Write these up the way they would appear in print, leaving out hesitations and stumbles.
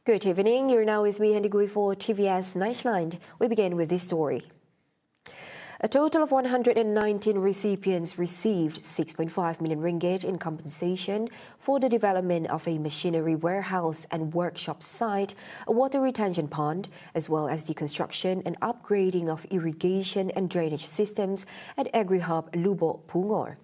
Good evening. You're now with me, Henry Gui, for TVS Nightline. We begin with this story. A total of 119 recipients received 6.5 million ringgit in compensation for the development of a machinery warehouse and workshop site, a water retention pond, as well as the construction and upgrading of irrigation and drainage systems at Agri-Hub Lubok, Pungor.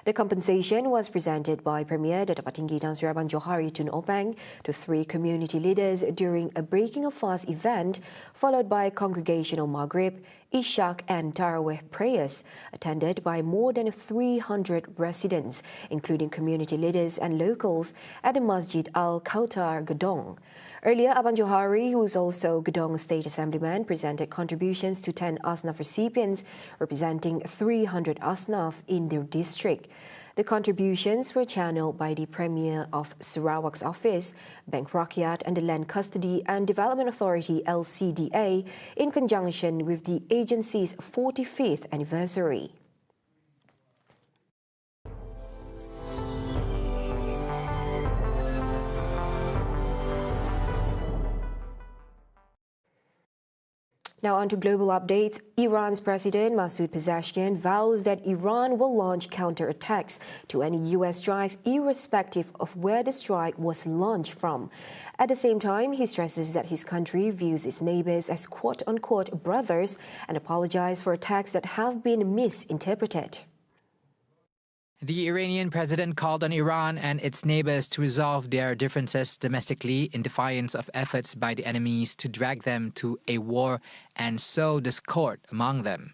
The compensation was presented by Premier Dato' Patinggi Tan Sri Abang Johari Tun Openg to 3 community leaders during a breaking of fast event, followed by congregational Maghrib, Ishaq and Tarawih prayers, attended by more than 300 residents, including community leaders and locals, at the Masjid Al-Kautar, GEDONG. Earlier, Abang Johari, who is also GEDONG State Assemblyman, presented contributions to 10 Asnaf recipients, representing 300 Asnaf in their district. The contributions were channeled by the Premier of Sarawak's office, Bank Rakyat and the Land Custody and Development Authority LCDA in conjunction with the agency's 45th anniversary. Now on to global updates. Iran's President Masoud Pezeshkian vows that Iran will launch counterattacks to any U.S. strikes irrespective of where the strike was launched from. At the same time, he stresses that his country views its neighbors as quote-unquote brothers and apologized for attacks that have been misinterpreted. The Iranian president called on Iran and its neighbors to resolve their differences domestically in defiance of efforts by the enemies to drag them to a war and sow discord among them.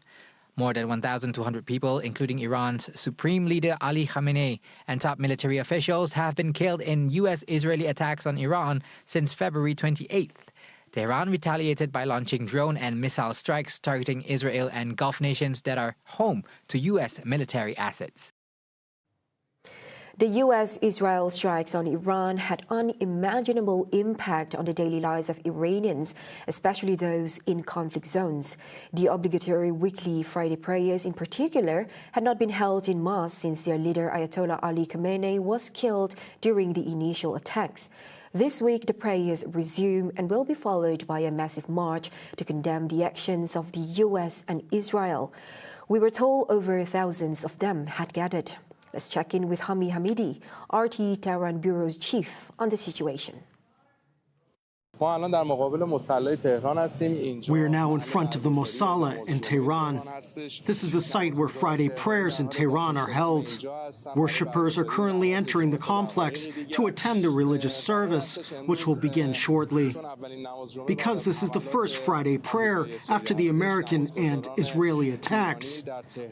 More than 1,200 people, including Iran's Supreme Leader Ali Khamenei and top military officials, have been killed in U.S.-Israeli attacks on Iran since February 28th. Tehran retaliated by launching drone and missile strikes targeting Israel and Gulf nations that are home to U.S. military assets. The U.S.-Israel strikes on Iran had unimaginable impact on the daily lives of Iranians, especially those in conflict zones. The obligatory weekly Friday prayers in particular had not been held in mass since their leader Ayatollah Ali Khamenei was killed during the initial attacks. This week, the prayers resume and will be followed by a massive march to condemn the actions of the U.S. and Israel. We were told over thousands of them had gathered. Let's check in with Hami Hamidi, RT Tehran Bureau's chief, on the situation. We are now in front of the Mosala in Tehran. This is the site where Friday prayers in Tehran are held. Worshippers are currently entering the complex to attend a religious service, which will begin shortly. Because this is the first Friday prayer after the American and Israeli attacks,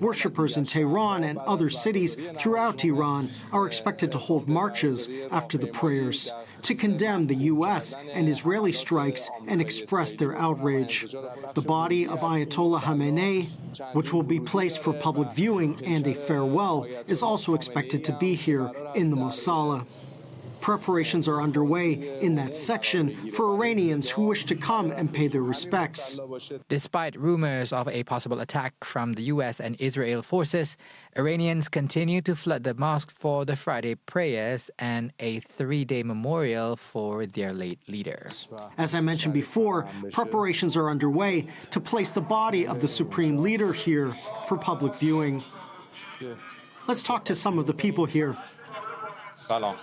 worshippers in Tehran and other cities throughout Iran are expected to hold marches after the prayers to condemn the U.S. and Israeli strikes and express their outrage. The body of Ayatollah Khamenei, which will be placed for public viewing and a farewell, is also expected to be here in the Mosala. Preparations are underway in that section for Iranians who wish to come and pay their respects. Despite rumors of a possible attack from the U.S. and Israel forces, Iranians continue to flood the mosque for the Friday prayers and a 3-day memorial for their late leader. As I mentioned before, preparations are underway to place the body of the Supreme Leader here for public viewing. Let's talk to some of the people here. Salam.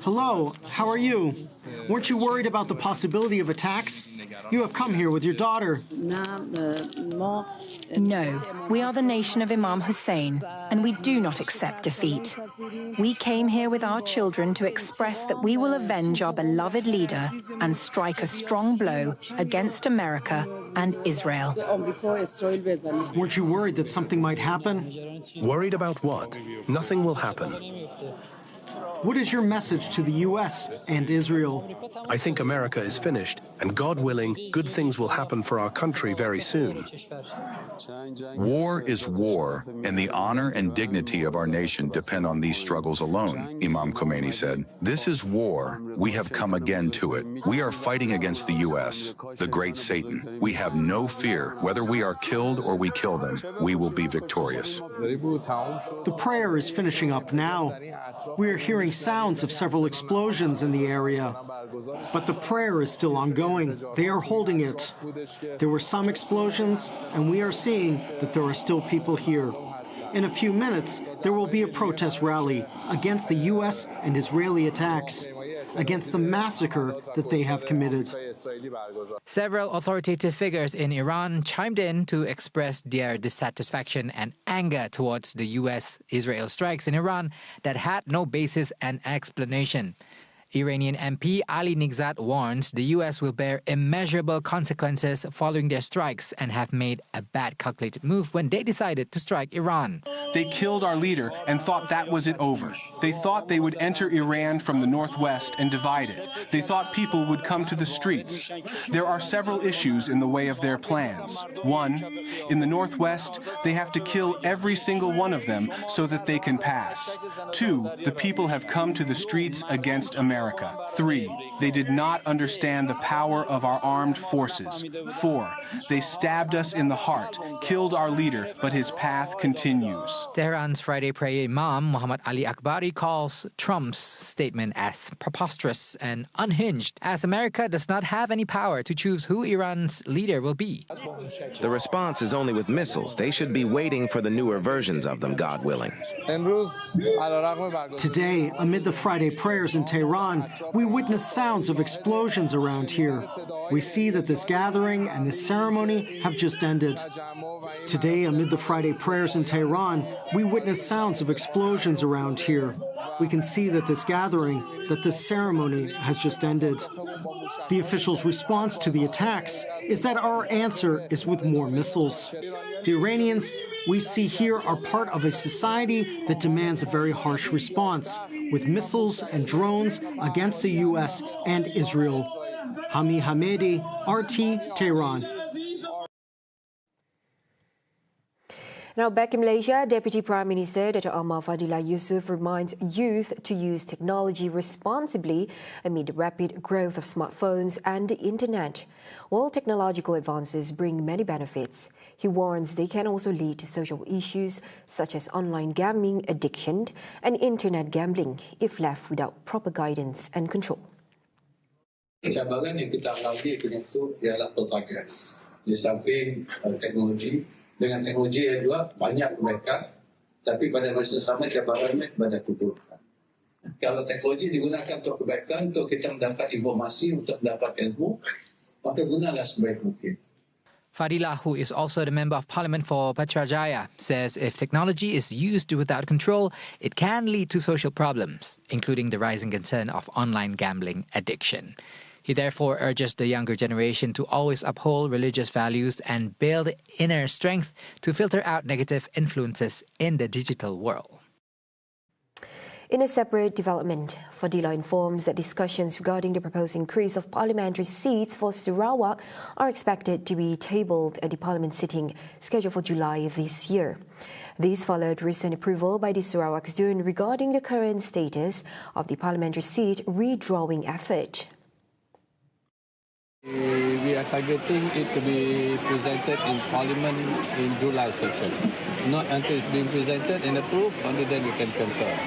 Hello, how are you? Weren't you worried about the possibility of attacks? You have come here with your daughter. No, we are the nation of Imam Hussein, and we do not accept defeat. We came here with our children to express that we will avenge our beloved leader and strike a strong blow against America and Israel. Weren't you worried that something might happen? Worried about what? Nothing will happen. What is your message to the U.S. and Israel? I think America is finished, and God willing, good things will happen for our country very soon. War is war, and the honor and dignity of our nation depend on these struggles alone, Imam Khomeini said. This is war. We have come again to it. We are fighting against the U.S., the great Satan. We have no fear. Whether we are killed or we kill them, we will be victorious. The prayer is finishing up now. We are hearing hearing sounds of several explosions in the area. But the prayer is still ongoing. They are holding it. There were some explosions, and we are seeing that there are still people here. In a few minutes, there will be a protest rally against the U.S. and Israeli attacks, against the massacre that they have committed. Several authoritative figures in Iran chimed in to express their dissatisfaction and anger towards the U.S.-Israel strikes in Iran that had no basis and explanation. Iranian MP Ali Nigzat warns the U.S. will bear immeasurable consequences following their strikes and have made a bad calculated move when they decided to strike Iran. They killed our leader and thought that was it over. They thought they would enter Iran from the northwest and divide it. They thought people would come to the streets. There are several issues in the way of their plans. One, in the northwest, they have to kill every single one of them so that they can pass. Two, the people have come to the streets against America. 3, they did not understand the power of our armed forces. 4, they stabbed us in the heart, killed our leader, but his path continues. Tehran's Friday prayer Imam Muhammad Ali Akbari calls Trump's statement as preposterous and unhinged, as America does not have any power to choose who Iran's leader will be. The response is only with missiles. They should be waiting for the newer versions of them, God willing. Today, amid the Friday prayers in Tehran, we witness sounds of explosions around here. We see that this gathering and this ceremony have just ended. Today, amid the Friday prayers in Tehran, we witness sounds of explosions around here. We can see that this gathering, that this ceremony has just ended. The officials' response to the attacks is that our answer is with more missiles. The Iranians we see here are part of a society that demands a very harsh response, with missiles and drones against the U.S. and Israel. Hami Hamedi, RT, Tehran. Now back in Malaysia, Deputy Prime Minister Dr. Ahmad Fadilah Yusof reminds youth to use technology responsibly amid the rapid growth of smartphones and the internet. While technological advances bring many benefits, he warns they can also lead to social issues such as online gambling addiction and internet gambling if left without proper guidance and control. Cabaran yang kita alami itu ialah pelbagai. Di samping teknologi, dengan teknologi yang juga banyak kebaikan, tapi pada masa sama cabarannya banyak keburukan. Kalau teknologi digunakan untuk kebaikan, untuk kita mendapat informasi, untuk mendapat ilmu, maka gunalah sebaik mungkin. Fadilah, who is also the Member of Parliament for Putrajaya, says if technology is used without control, it can lead to social problems, including the rising concern of online gambling addiction. He therefore urges the younger generation to always uphold religious values and build inner strength to filter out negative influences in the digital world. In a separate development, Fadilah informs that discussions regarding the proposed increase of parliamentary seats for Sarawak are expected to be tabled at the parliament sitting scheduled for July this year. This followed recent approval by the Sarawak Dun regarding the current status of the parliamentary seat redrawing effort. We are targeting it to be presented in Parliament in July session. Not until it's been presented and approved, only then we can confirm.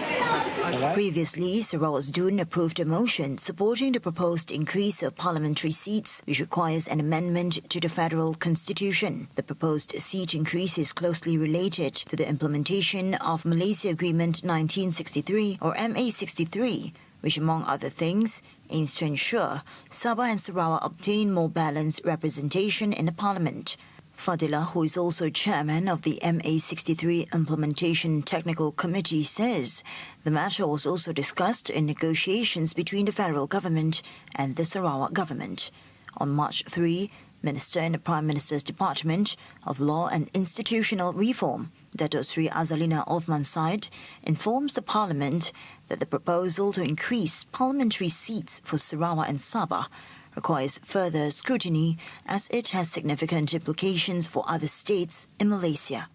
Right? Previously, Sarawak's Dun approved a motion supporting the proposed increase of parliamentary seats, which requires an amendment to the federal constitution. The proposed seat increase is closely related to the implementation of Malaysia Agreement 1963 or MA63, which, among other things, aims to ensure Sabah and Sarawak obtain more balanced representation in the parliament. Fadilah, who is also chairman of the MA63 Implementation Technical Committee, says the matter was also discussed in negotiations between the federal government and the Sarawak government. On March 3, Minister in the Prime Minister's Department of Law and Institutional Reform, Dato' Sri Azalina Othman Said, informs the Parliament that the proposal to increase parliamentary seats for Sarawak and Sabah requires further scrutiny as it has significant implications for other states in Malaysia.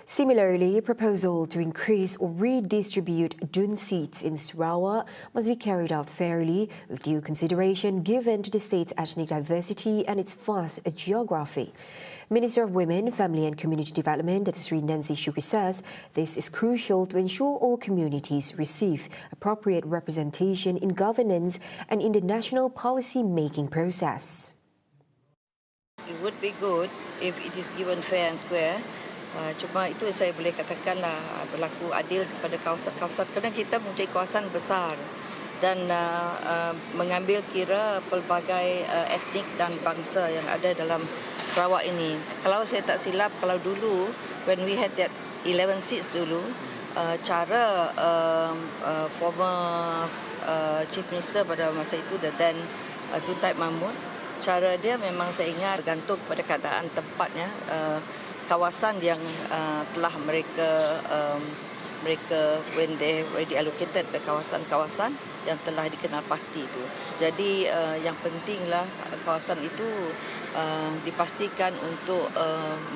Similarly, a proposal to increase or redistribute DUN seats in Sarawak must be carried out fairly, with due consideration given to the state's ethnic diversity and its vast geography. Minister of Women, Family and Community Development, Sri Nancy Shukri, says this is crucial to ensure all communities receive appropriate representation in governance and in the national policy-making process. It would be good if it is given fair and square. Cuma itu saya boleh katakanlah berlaku adil kepada kawasan-kawasan kerana kita mempunyai kawasan besar dan mengambil kira pelbagai etnik dan bangsa yang ada dalam Sarawak ini. Kalau saya tak silap, kalau dulu when we had that 11 seats dulu, cara former Chief Minister pada masa itu dan Tun Taib Mahmud, cara dia memang saya ingat bergantung pada keadaan tempatnya, kawasan yang telah mereka when they already allocated the kawasan-kawasan yang telah dikenal pasti itu. Jadi yang pentinglah kawasan itu dipastikan untuk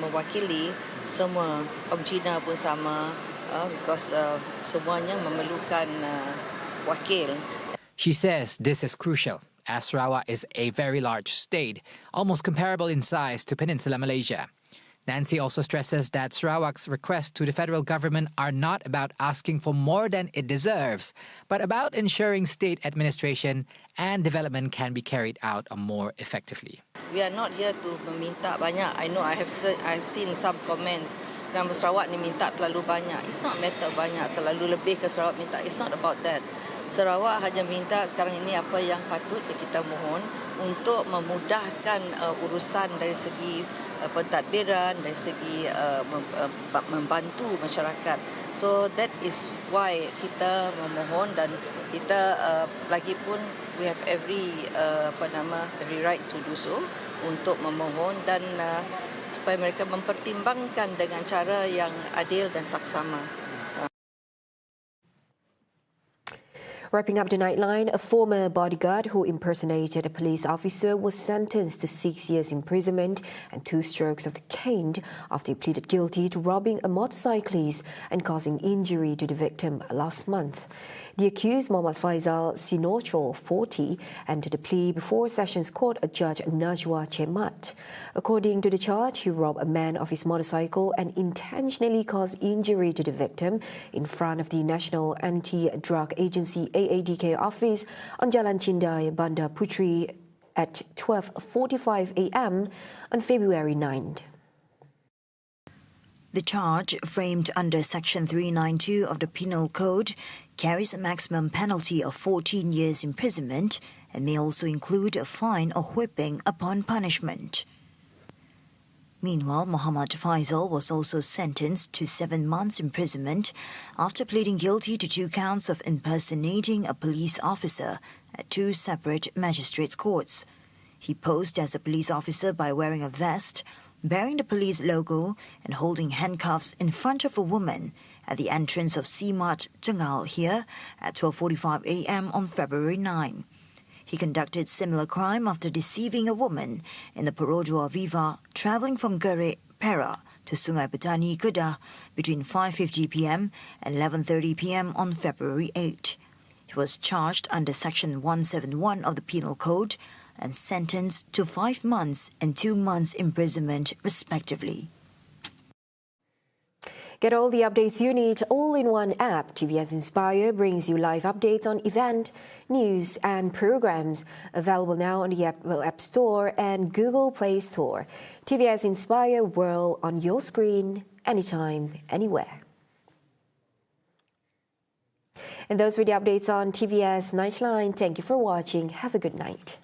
mewakili semua, kaum Cina pun sama, because semuanya memerlukan wakil. She says this is crucial, as Sarawak is a very large state, almost comparable in size to Peninsular Malaysia. Nancy also stresses that Sarawak's requests to the federal government are not about asking for more than it deserves, but about ensuring state administration and development can be carried out more effectively. We are not here to meminta banyak. I know I have seen some comments. Nama Sarawak ni minta terlalu banyak. It's not matter banyak, terlalu lebih ke Sarawak minta. It's not about that. Sarawak hanya minta sekarang ini apa yang patut kita mohon untuk memudahkan urusan dari segi pentadbiran, dari segi membantu masyarakat. So that is why kita memohon dan kita lagi pun we have every right to do so untuk memohon dan supaya mereka mempertimbangkan dengan cara yang adil dan saksama. Wrapping up the Nightline, a former bodyguard who impersonated a police officer was sentenced to 6 years imprisonment and 2 strokes of the cane after he pleaded guilty to robbing a motorcyclist and causing injury to the victim last month. The accused, Muhammad Faisal Sinocho, 40, entered a plea before Sessions Court Judge Najwa Chemat. According to the charge, he robbed a man of his motorcycle and intentionally caused injury to the victim in front of the National Anti-Drug Agency AADK office on Jalan Cindai, Bandar Puteri at 12:45 a.m. on February 9th. The charge, framed under Section 392 of the Penal Code, carries a maximum penalty of 14 years imprisonment and may also include a fine or whipping upon punishment. Meanwhile, Muhammad Faisal was also sentenced to 7 months imprisonment after pleading guilty to 2 counts of impersonating a police officer at 2 separate magistrates' courts. He posed as a police officer by wearing a vest, bearing the police logo and holding handcuffs in front of a woman at the entrance of C-Mart Jangal here at 12:45 a.m. on February 9. He conducted similar crime after deceiving a woman in the Perodua Viva travelling from Gere, Perak to Sungai Petani, Kedah between 5:50 p.m. and 11:30 p.m. on February 8. He was charged under Section 171 of the Penal Code and sentenced to 5 months and 2 months imprisonment, respectively. Get all the updates you need all in one app. TVS Inspire brings you live updates on event, news and programs. Available now on the Apple App Store and Google Play Store. TVS Inspire World on your screen, anytime, anywhere. And those were the updates on TVS Nightline. Thank you for watching. Have a good night.